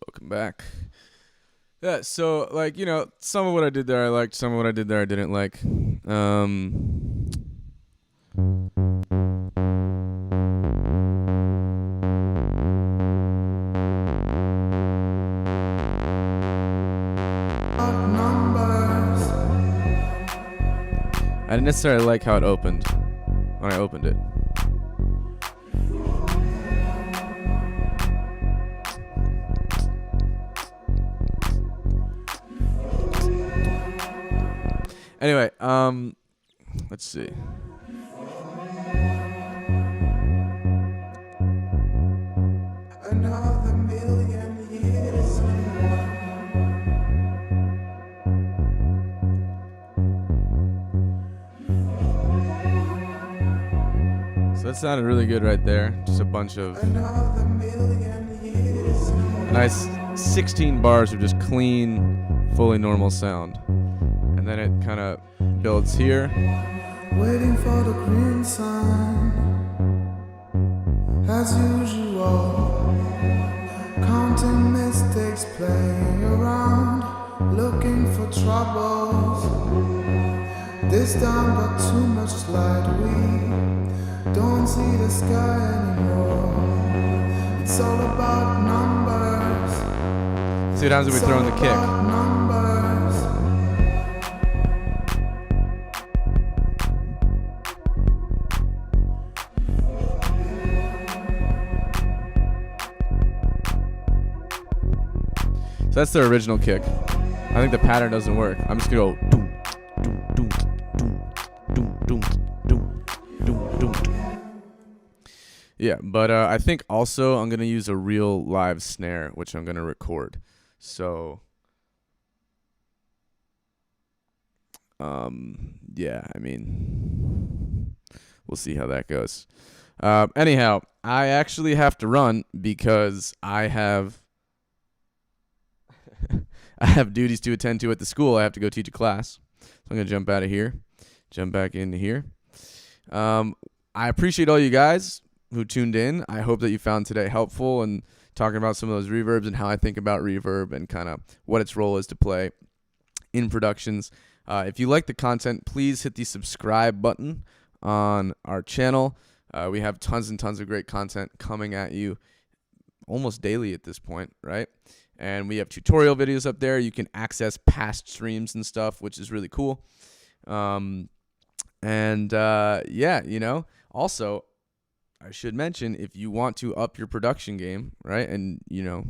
Welcome back. Yeah, so like, you know, some of what I did there I liked, some of what I did there I didn't like. I didn't necessarily like how it opened when I opened it. Anyway, let's see. Another million years. So that sounded really good right there. Just a bunch of Another million years. nice 16 bars of just clean, fully normal sound. And then it kind of builds here. Waiting for the green sign. As usual. Counting mistakes, playing around. Looking for troubles. This time got too much light. We don't see the sky anymore. It's all about numbers. See what happens if we throw in the kick. Numbers. So that's the original kick. I think the pattern doesn't work. I'm just gonna go doom, doom, doom, doom, doom, doom, doom, doom. Yeah, but I think also I'm gonna use a real live snare, which I'm gonna record. So, yeah, I mean, we'll see how that goes. Anyhow, I actually have to run because I have duties to attend to at the school. I have to go teach a class. So I'm going to jump out of here, jump back into here. I appreciate all you guys who tuned in. I hope that you found today helpful and talking about some of those reverbs and how I think about reverb and kind of what its role is to play in productions. If you like the content, please hit the subscribe button on our channel. We have tons and tons of great content coming at you almost daily at this point, right? And we have tutorial videos up there. You can access past streams and stuff, which is really cool. Yeah, you know, also, I should mention, if you want to up your production game, right, and, you know,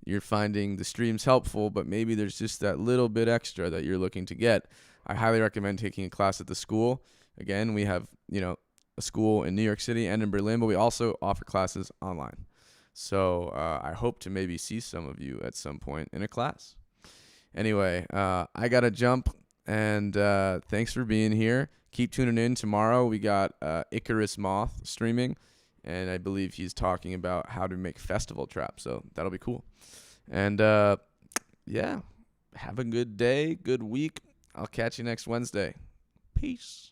you're finding the streams helpful, but maybe there's just that little bit extra that you're looking to get, I highly recommend taking a class at the school. Again, we have, you know, a school in New York City and in Berlin, but we also offer classes online. So I hope to maybe see some of you at some point in a class. Anyway, I got to jump, and thanks for being here. Keep tuning in. Tomorrow we got Icarus Moth streaming, and I believe he's talking about how to make festival traps, so that'll be cool. And yeah, have a good day, good week. I'll catch you next Wednesday. Peace.